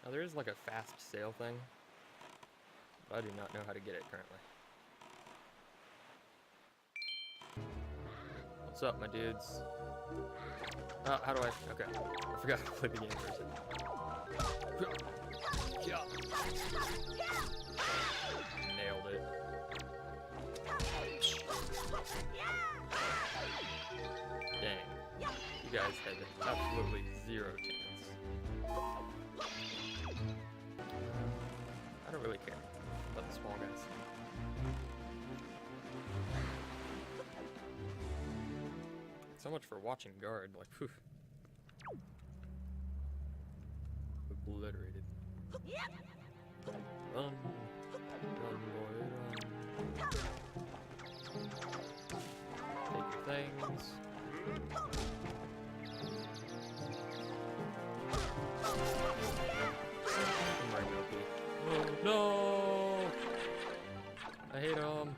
Now there is like a fast sail thing, but I do not know how to get it currently. What's up, my dudes? How do I? Okay, I forgot to play the game for a second. Yeah. Nailed it. Dang. You guys had absolutely zero chance. I don't really care about the small guys. So much for watching guard, like, phew. Obliterated. Run. Run, boy, run. Take your things. Oh, no! I hate him.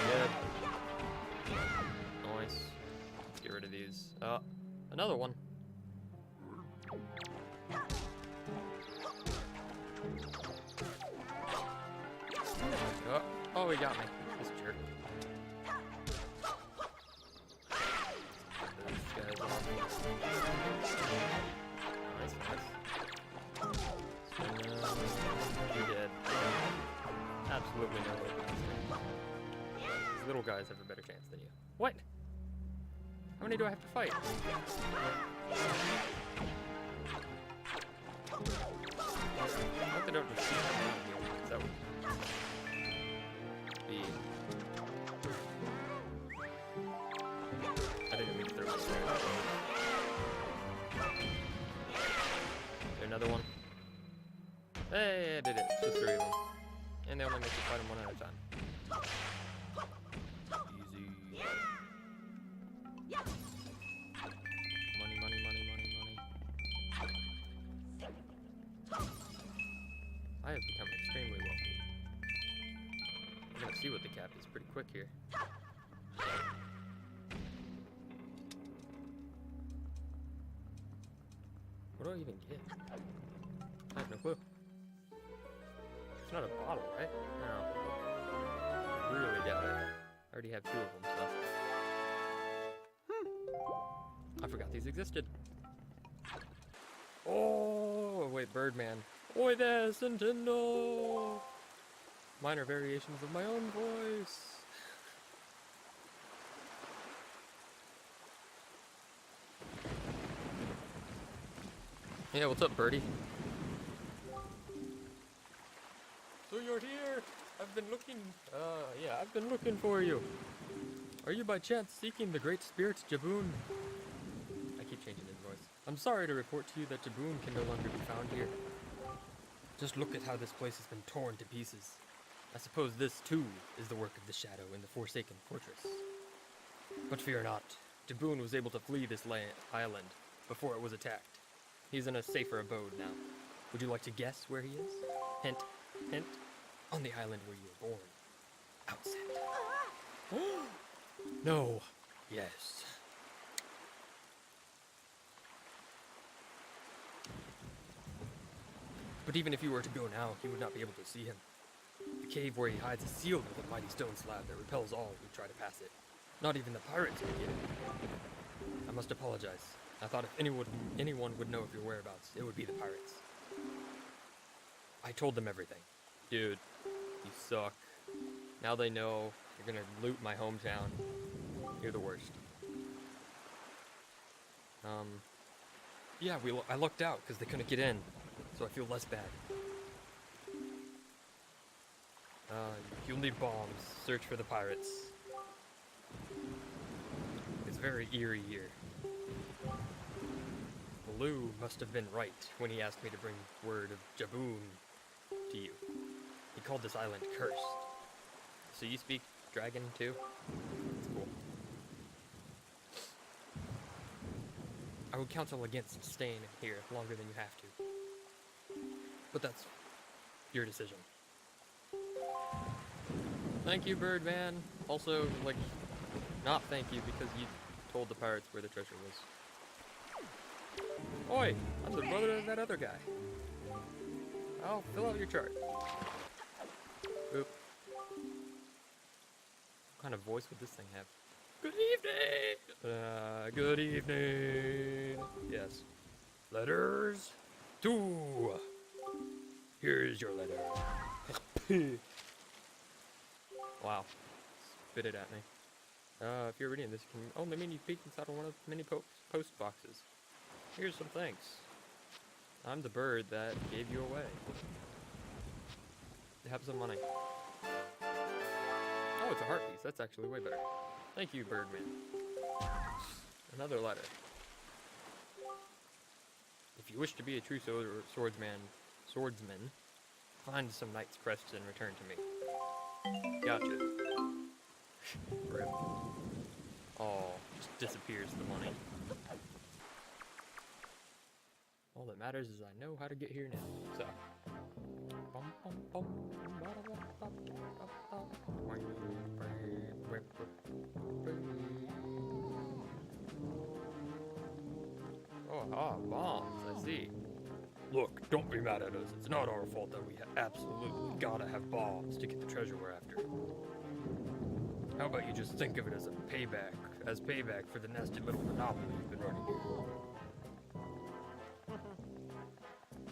Dead. Nice. Let's get rid of these. Another one. Oh, he got me. This jerk. This guy's awesome. Nice, nice. You're dead. Absolutely no way. These little guys have a better chance than you. What? How many do I have to fight? I hope they don't just shoot me here. That would be... I didn't mean to throw this there. Is there another one? Hey, I did it. Just 3 of them. And they only make you fight them one at a time. Easy. Money, money, money, money, money. I have become extremely wealthy. I'm gonna see what the cap is pretty quick here. What do I even get? I have no clue. It's not a bottle, right? No. I really doubt it. I already have 2 of them, so. I forgot these existed. Oh, wait, Birdman. Oi there, Sentinel! Minor variations of my own voice. Yeah, what's up, Birdie? So you're here! I've been looking, I've been looking for you. Are you by chance seeking the great spirit Jaboon? I keep changing his voice. I'm sorry to report to you that Jaboon can no longer be found here. Just look at how this place has been torn to pieces. I suppose this, too, is the work of the Shadow in the Forsaken Fortress. But fear not. Jaboon was able to flee this island before it was attacked. He's in a safer abode now. Would you like to guess where he is? Hint, hint. On the island where you were born. Outset. No. Yes. But even if you were to go now, you would not be able to see him. The cave where he hides is sealed with a mighty stone slab that repels all who try to pass it. Not even the pirates can get in. I must apologize. I thought if anyone would know of your whereabouts, it would be the pirates. I told them everything. Dude, you suck. Now they know you're gonna loot my hometown. You're the worst. Yeah, I lucked out because they couldn't get in, so I feel less bad. You'll need bombs. Search for the pirates. It's very eerie here. Baloo must have been right when he asked me to bring word of Jaboon to you. He called this island cursed. So you speak dragon too? That's cool. I would counsel against staying here longer than you have to. But that's your decision. Thank you, Birdman. Also, like, not thank you because told the pirates where the treasure was. Oi! I'm the brother of that other guy. I'll fill out your chart. Boop. What kind of voice would this thing have? Good evening! Good evening! Yes. Letters? 2! Here's your letter. Wow. Spit it at me. If you're reading this, you can only mean you peeked inside of one of the many post boxes. Here's some thanks. I'm the bird that gave you away. Have some money. Oh, it's a heart piece. That's actually way better. Thank you, Birdman. Another letter. If you wish to be a true swordsman, find some knight's crests and return to me. Gotcha. Rip. Oh, just disappears the money. All that matters is I know how to get here now. So. Oh, bombs, I see. Look, don't be mad at us. It's not our fault that we absolutely gotta have bombs to get the treasure we're after. How about you just think of it as payback for the nasty little monopoly you've been running here.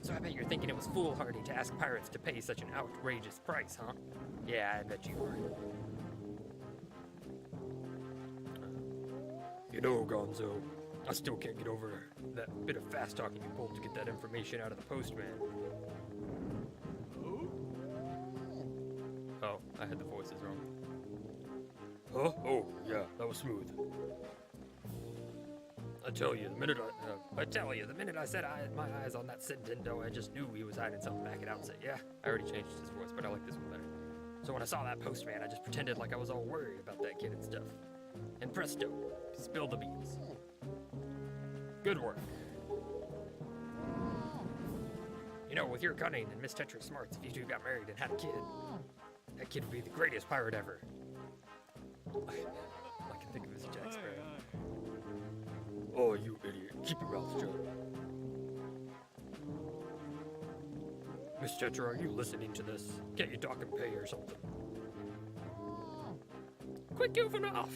So I bet you're thinking it was foolhardy to ask pirates to pay such an outrageous price, huh? Yeah, I bet you were. You know, Gonzo, I still can't get over that bit of fast talking you pulled to get that information out of the postman. Oh, I had the voices wrong. Huh? Oh, yeah, that was smooth. I tell you, the minute I set my eyes on that Nintendo, I just knew he was hiding something back it out and said, yeah, I already changed his voice, but I like this one better. So when I saw that postman, I just pretended like I was all worried about that kid and stuff. And presto, spill the beans. Good work. You know, with your cunning and Miss Tetra's smarts, if you two got married and had a kid, that kid would be the greatest pirate ever. I can think of his Jack Sparrow. Oh, you idiot. Keep your mouth shut. Miss Tetra, are you listening to this? Can't you talk and pay or something? Quit goofing off!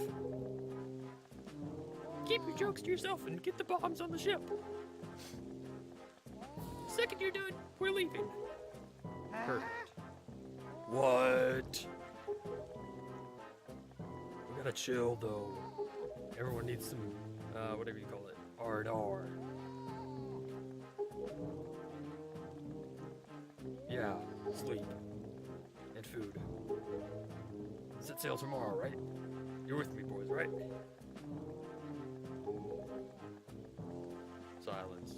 Keep your jokes to yourself and get the bombs on the ship. The second you're done, we're leaving. Perfect. What? We gotta chill, though. Everyone needs some, whatever you call it, R&R. Yeah, sleep. And food. Set sail tomorrow, right? You're with me, boys, right? Silence.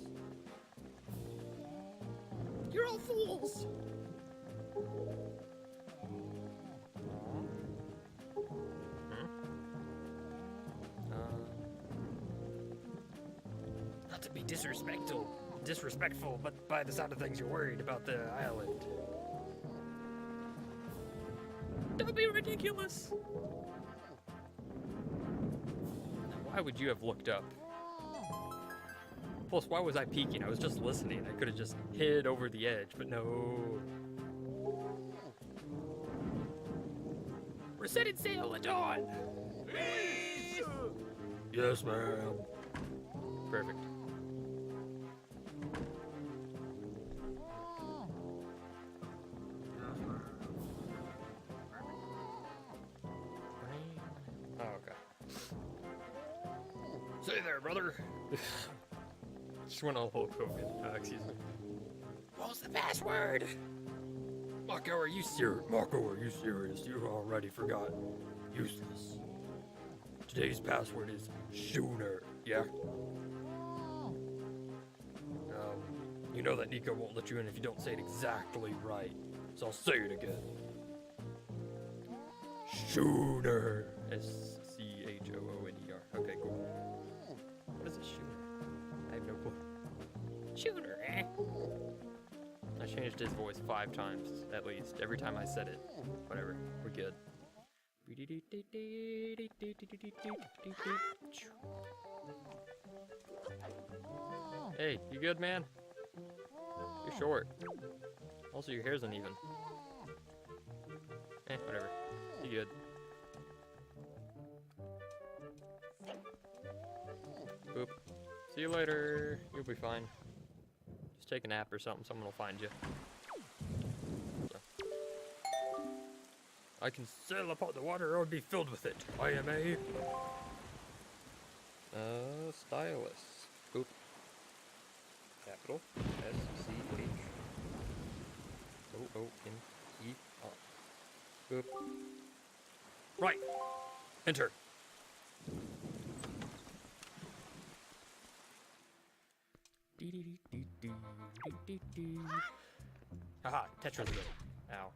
You're all fools! Not to be disrespectful, but by the sound of things, you're worried about the island. Don't be ridiculous! Now, why would you have looked up? Plus, why was I peeking? I was just listening. I could have just hid over the edge, but no. We're setting sail at dawn! Please! Yes, ma'am. Perfect. Oh, okay. Say there, brother. Just went all Hulk Hogan. Excuse me. What's the password? Marco, are you serious? You already forgot. Useless. Today's password is Schooner, yeah? You know that Nico won't let you in if you don't say it exactly right. So I'll say it again. Schooner. Schooner. Okay, cool. What is a schooner? I have no clue. Schooner, eh? I changed his voice 5 times, at least. Every time I said it. Whatever. We're good. Hey, you good, man? You're short. Also, your hair's uneven. Whatever. You good. Boop. See you later. You'll be fine. Just take a nap or something. Someone will find you. So. I can sail upon the water or be filled with it. I am a... stylus. Boop. Capital S-C-H. O-O-N-E-R. Boop. Right. Enter. Haha, Tetra's good. Ow.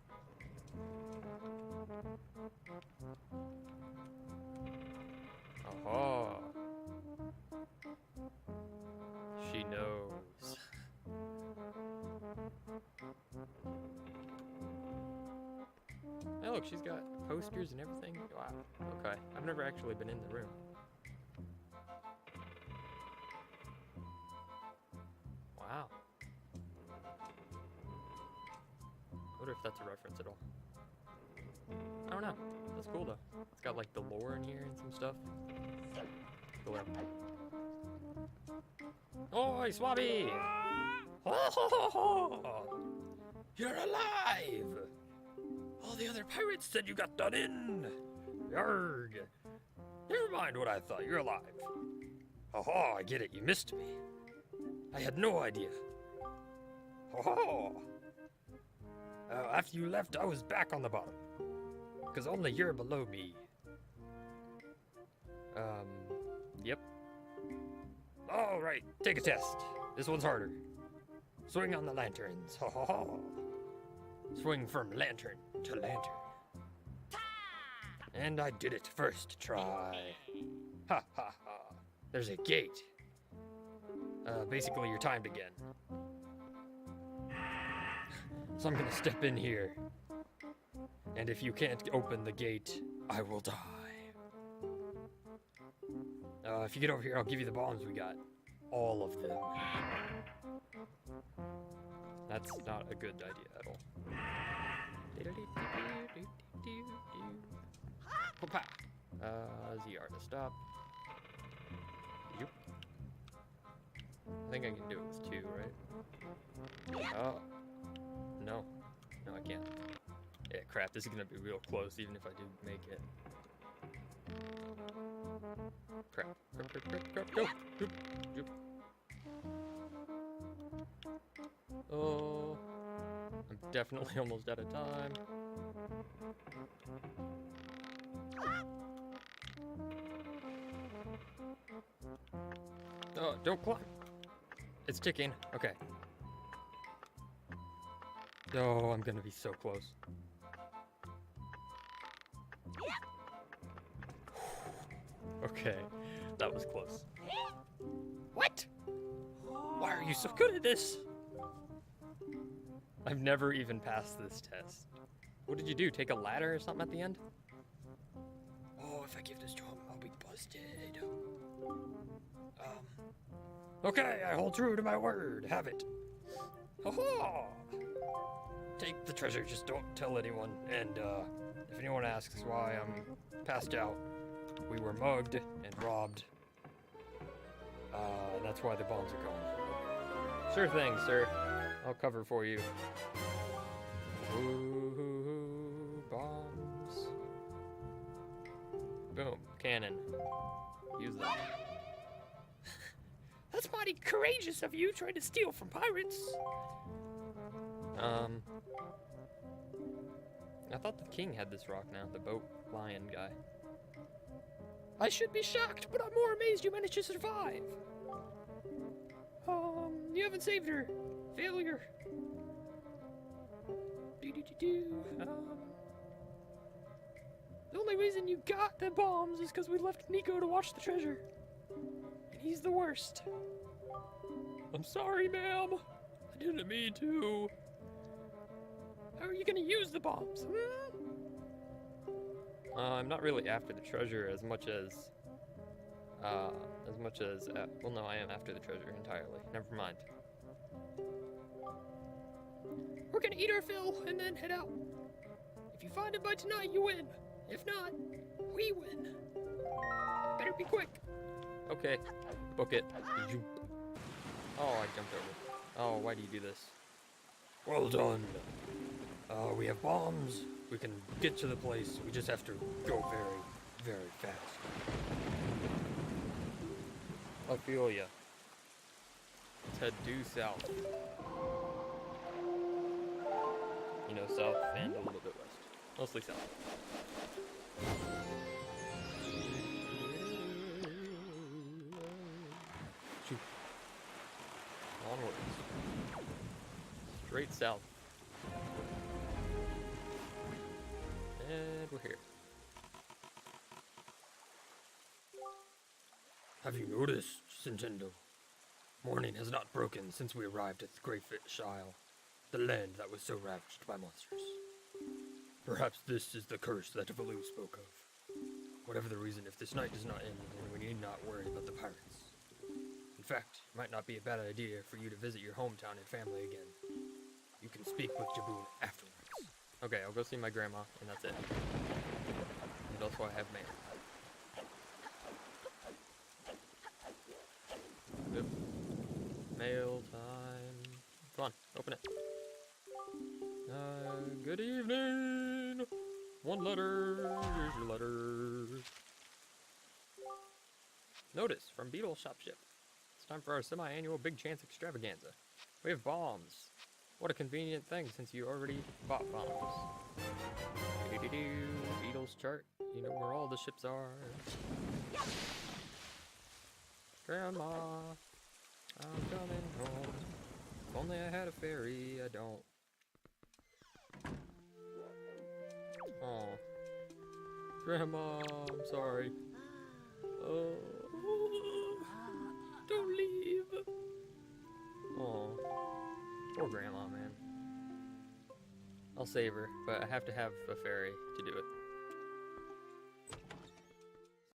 Aha. She knows. Oh, look, she's got posters and everything. Wow. Okay. I've never actually been in the room. Wow. I wonder if that's a reference at all. I don't know. That's cool though. It's got like the lore in here and some stuff. Cool. Oi, Swabby! You're alive! All the other pirates said you got done in! Yarg! Never mind what I thought, you're alive. Haha, I get it, you missed me. I had no idea. Haha! After you left, I was back on the bottom. Because only you're below me. Yep. Alright, take a test. This one's harder. Swing on the lanterns. Ha ha ha. Swing from lantern to lantern. And I did it first try. Ha ha ha. There's a gate. Basically you're timed again. So I'm gonna step in here. And if you can't open the gate, I will die. If you get over here, I'll give you the bombs we got. All of them. That's not a good idea at all. ZR to stop. Yep. I think I can do it with 2, right? Oh. No. No, I can't. Yeah, crap, this is gonna be real close, even if I do make it. Crap. Go! Joop, joop. Oh, I'm definitely almost out of time. Oh, don't climb. It's ticking. Okay. Oh, I'm gonna be so close. Okay, that was close. What? Why are you so good at this? I've never even passed this test. What did you do? Take a ladder or something at the end? Oh, if I give this to him, I'll be busted. Okay, I hold true to my word. Have it. Ha-ha! Take the treasure, just don't tell anyone. And, if anyone asks why I'm passed out, we were mugged and robbed. That's why the bombs are going. Sure thing, sir. I'll cover for you. Ooh, bombs. Boom, cannon. Use that. That's mighty courageous of you trying to steal from pirates. I thought the king had this rock now, the boat lion guy. I should be shocked, but I'm more amazed you managed to survive. You haven't saved her. Failure. The only reason you got the bombs is because we left Nico to watch the treasure. And he's the worst. I'm sorry, ma'am. I didn't mean to. How are you gonna use the bombs? I'm not really after the treasure as much as As much as, well, no, I am after the treasure entirely. Never mind. We're gonna eat our fill and then head out. If you find it by tonight, you win. If not, we win. Better be quick. Okay, book it. Oh, I jumped over. Oh, why do you do this? Well done. We have bombs. We can get to the place. We just have to go very, very fast. I feel ya. Let's head due south. You know, south and a little bit west. Mostly south. Shoot. Onwards. Straight south. And we're here. Have you noticed, Nintendo? Morning has not broken since we arrived at the Great Fish Isle, the land that was so ravaged by monsters. Perhaps this is the curse that Valoo spoke of. Whatever the reason, if this night does not end, then we need not worry about the pirates. In fact, it might not be a bad idea for you to visit your hometown and family again. You can speak with Jaboon afterwards. Okay, I'll go see my grandma, and that's it. And also I have mail. Yep. Mail time. Come on, open it. Good evening! One letter, here's your letter. Notice from Beetle Shopship. It's time for our semi-annual Big Chance extravaganza. We have bombs. What a convenient thing since you already bought bombs. Beetle's chart. You know where all the ships are. Grandma, I'm coming home. If only I had a ferry, I don't. Oh. Grandma, I'm sorry. Oh. Don't leave. Oh. Poor Grandma, man. I'll save her, but I have to have a ferry to do it.